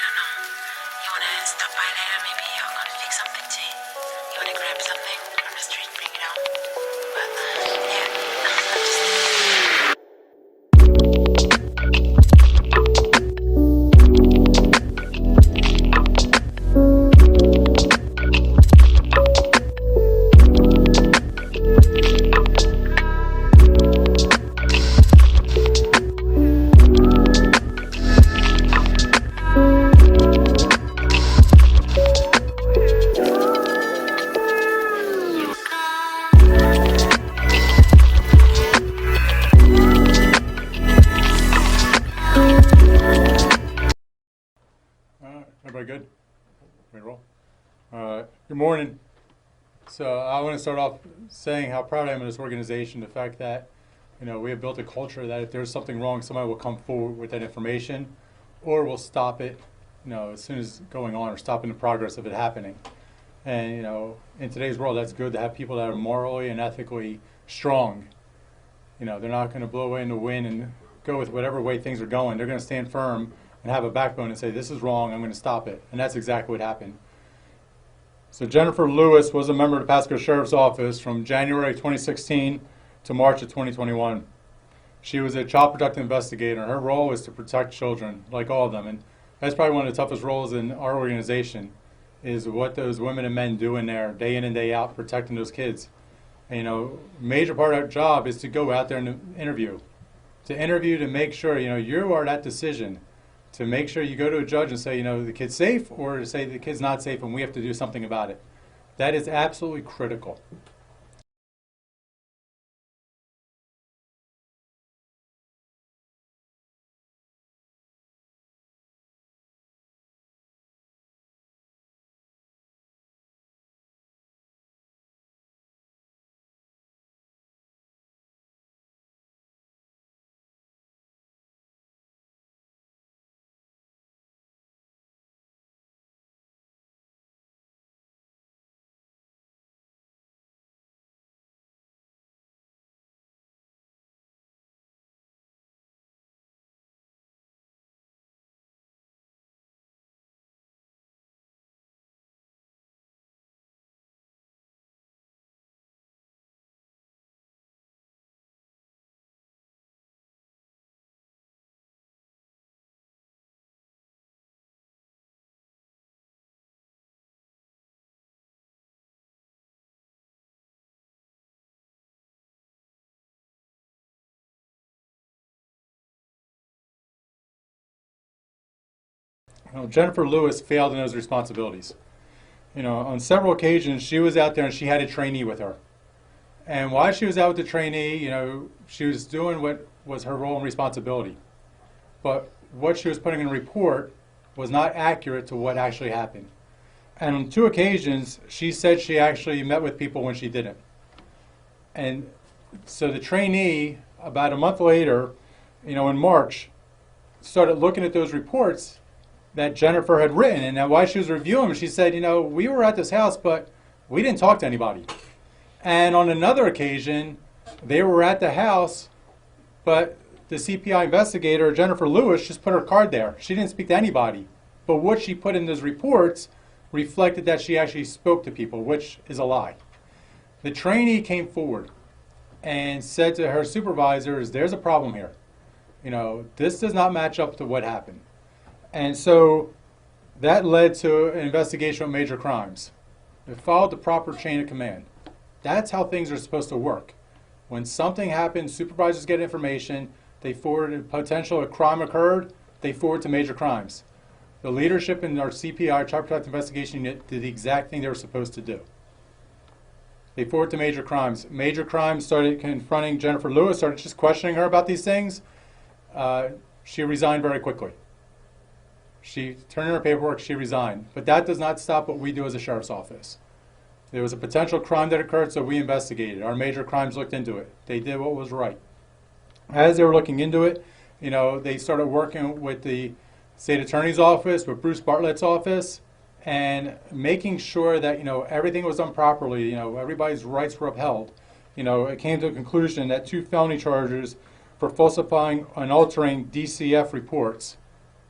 don't know. You wanna stop by later? Maybe I'll go to fix something tea. You wanna grab something from the street and bring it home? But, yeah, I'm just... Everybody good? Ready to roll? Good morning. So I want to start off saying how proud I am of this organization. The fact that, we have built a culture that if there's something wrong, somebody will come forward with that information, or will stop it, as soon as it's going on, or stopping the progress of it happening. And in today's world, that's good to have people that are morally and ethically strong. They're not going to blow away in the wind and go with whatever way things are going. They're going to stand firm and have a backbone and say, this is wrong, I'm going to stop it. And that's exactly what happened. So Jennifer Lewis was a member of the Pasco Sheriff's Office from January 2016 to March of 2021. She was a child protective investigator, and her role was to protect children, like all of them. And that's probably one of the toughest roles in our organization, is what those women and men do in there, day in and day out, protecting those kids. And, major part of our job is to go out there and interview. To make sure, you are that decision. To make sure you go to a judge and say, the kid's safe, or to say the kid's not safe and we have to do something about it. That is absolutely critical. Jennifer Lewis failed in those responsibilities. On several occasions, she was out there and she had a trainee with her. And while she was out with the trainee, she was doing what was her role and responsibility. But what she was putting in a report was not accurate to what actually happened. And on 2 occasions, she said she actually met with people when she didn't. And so the trainee, about a month later, in March, started looking at those reports that Jennifer had written. And while she was reviewing them, she said, we were at this house, but we didn't talk to anybody. And on another occasion, they were at the house, but the CPI investigator, Jennifer Lewis, just put her card there. She didn't speak to anybody. But what she put in those reports reflected that she actually spoke to people, which is a lie. The trainee came forward and said to her supervisors, there's a problem here. This does not match up to what happened. And so that led to an investigation of major crimes. It followed the proper chain of command. That's how things are supposed to work. When something happens, supervisors get information, they forward a potential a crime occurred, they forward to major crimes. The leadership in our CPI, Child Protective Investigation Unit, did the exact thing they were supposed to do. They forward to major crimes. Major crimes started confronting Jennifer Lewis, started just questioning her about these things. She resigned very quickly. She turned in her paperwork, she resigned. But that does not stop what we do as a sheriff's office. There was a potential crime that occurred, so we investigated. Our major crimes looked into it. They did what was right. As they were looking into it, they started working with the state attorney's office, with Bruce Bartlett's office, and making sure that, everything was done properly, everybody's rights were upheld. It came to a conclusion that 2 felony charges for falsifying and altering DCF reports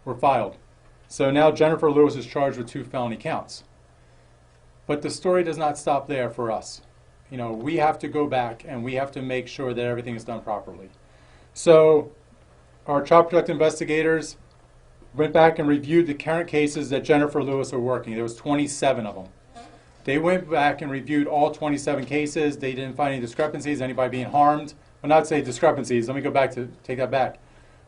were filed. So now Jennifer Lewis is charged with 2 felony counts. But the story does not stop there for us. We have to go back and we have to make sure that everything is done properly. So our child protective investigators went back and reviewed the current cases that Jennifer Lewis were working. There was 27 of them. They went back and reviewed all 27 cases. They didn't find any discrepancies, anybody being harmed. Well, not say discrepancies. Let me go back to take that back.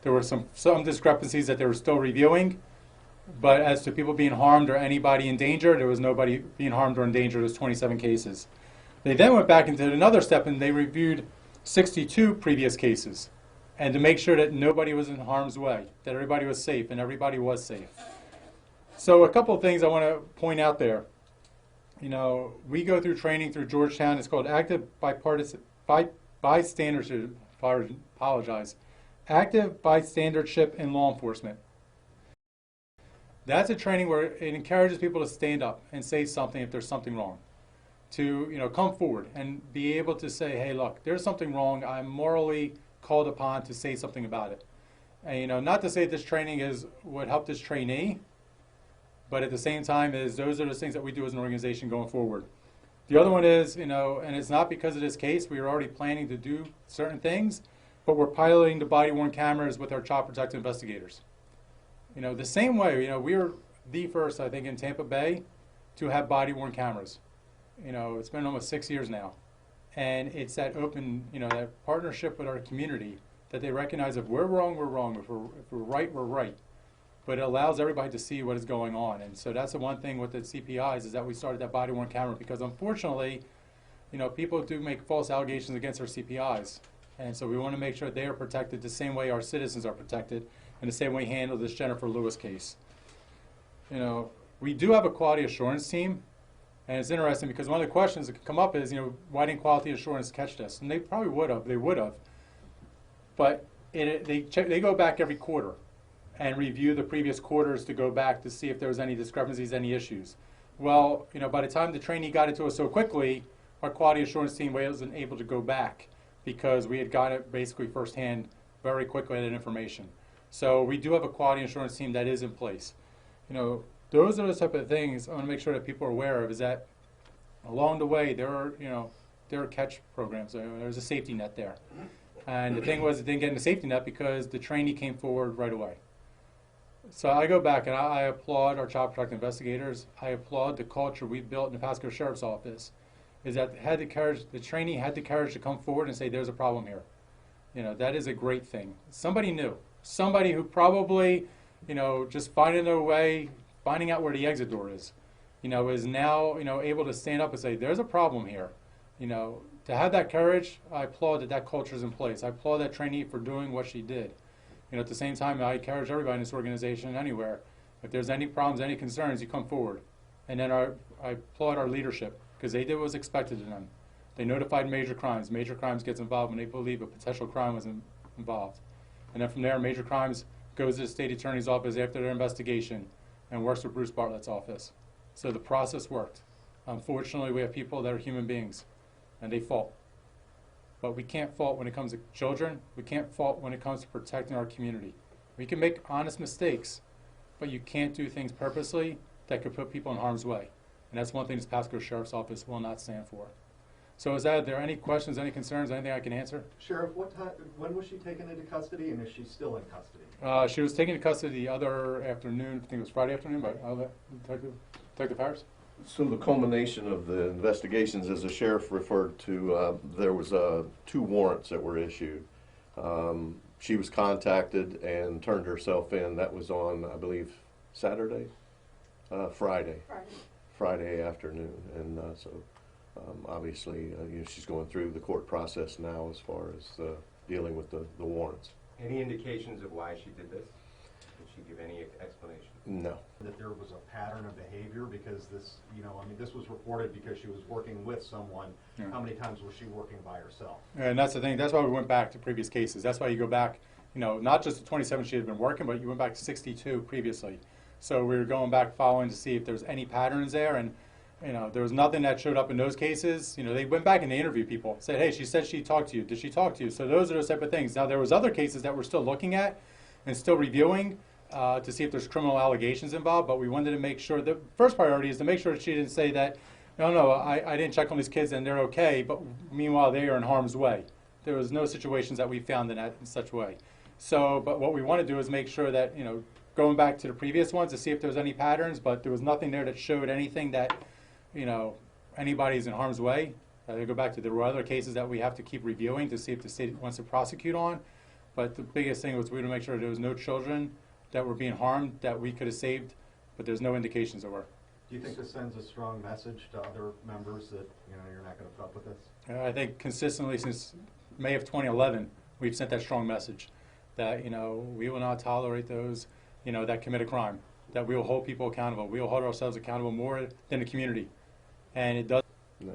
There were some discrepancies that they were still reviewing, but as to people being harmed or anybody in danger, there was nobody being harmed or in danger. There was 27 cases. They then went back and did another step, and they reviewed 62 previous cases, and to make sure that nobody was in harm's way, that everybody was safe, and everybody was safe. So a couple of things I want to point out there. We go through training through Georgetown. It's called active bystandership. Active bystandership in law enforcement. That's a training where it encourages people to stand up and say something if there's something wrong. To come forward and be able to say, hey, look, there's something wrong. I'm morally called upon to say something about it. And not to say this training is what helped this trainee, but at the same time those are the things that we do as an organization going forward. The other one is, and it's not because of this case, we were already planning to do certain things, but we're piloting the body-worn cameras with our child protective investigators. The same way, we were the first, I think, in Tampa Bay to have body-worn cameras. It's been almost 6 years now. And it's that open, that partnership with our community that they recognize if we're wrong, we're wrong. If we're right, we're right. But it allows everybody to see what is going on. And so that's the one thing with the CPIs is that we started that body-worn camera because unfortunately, people do make false allegations against our CPIs. And so we want to make sure they are protected the same way our citizens are protected and the same way we handle this Jennifer Lewis case. We do have a quality assurance team. And it's interesting because one of the questions that could come up is, why didn't quality assurance catch this? And they probably would have. They would have. But they go back every quarter and review the previous quarters to go back to see if there was any discrepancies, any issues. Well, by the time the trainee got it to us so quickly, our quality assurance team wasn't able to go back because we had got it basically firsthand very quickly, that information. So we do have a quality assurance team that is in place. Those are the type of things I want to make sure that people are aware of, is that along the way there are catch programs. There's a safety net there. And the thing was, it didn't get in the safety net because the trainee came forward right away. So I go back and I applaud our child protective investigators. I applaud the culture we've built in the Pasco Sheriff's Office, is that the trainee had the courage to come forward and say there's a problem here. That is a great thing. Somebody new, somebody who probably, just finding their way, finding out where the exit door is now, able to stand up and say, there's a problem here. To have that courage, I applaud that culture is in place. I applaud that trainee for doing what she did. At the same time, I encourage everybody in this organization, anywhere, if there's any problems, any concerns, you come forward. And then I applaud our leadership, because they did what was expected of them. They notified major crimes. Major crimes gets involved when they believe a potential crime was involved. And then from there, major crimes goes to the state attorney's office after their investigation and works with Bruce Bartlett's office. So the process worked. Unfortunately, we have people that are human beings, and they fault. But we can't fault when it comes to children. We can't fault when it comes to protecting our community. We can make honest mistakes, but you can't do things purposely that could put people in harm's way. And that's one thing this Pasco Sheriff's Office will not stand for. So are there any questions, any concerns, anything I can answer? Sheriff, when was she taken into custody, and is she still in custody? She was taken into custody the other afternoon. I think it was Friday afternoon, but I'll let Detective Harris. So the culmination of the investigations, as the sheriff referred to, there was 2 warrants that were issued. She was contacted and turned herself in. That was on, I believe, Saturday? Friday afternoon. And obviously, she's going through the court process now as far as dealing with the warrants. Any indications of why she did this? Did she give any explanation? No. That there was a pattern of behavior, because this, this was reported because she was working with someone. Yeah. How many times was she working by herself? And that's the thing. That's why we went back to previous cases. That's why you go back, not just the 27 she had been working, but you went back to 62 previously. So we were going back following to see if there was any patterns there, and there was nothing that showed up in those cases. They went back and they interviewed people, said, hey, she said she talked to you. Did she talk to you? So those are those type of things. Now, there was other cases that we're still looking at and still reviewing, to see if there's criminal allegations involved, but we wanted to make sure, the first priority is to make sure that she didn't say that, no, I didn't check on these kids and they're okay, but meanwhile they are in harm's way. There was no situations that we found in such way. So, but what we want to do is make sure that, going back to the previous ones to see if there's any patterns, but there was nothing there that showed anything that, anybody's in harm's way. I go back to there were other cases that we have to keep reviewing to see if the state wants to prosecute on. But the biggest thing was we want to make sure there was no children that were being harmed that we could have saved, but there's no indications there were. Do you think this sends a strong message to other members that, you're not going to put up with this? I think consistently since May of 2011, we've sent that strong message that, we will not tolerate those, that commit a crime, that we will hold people accountable. We will hold ourselves accountable more than the community. And it does. No.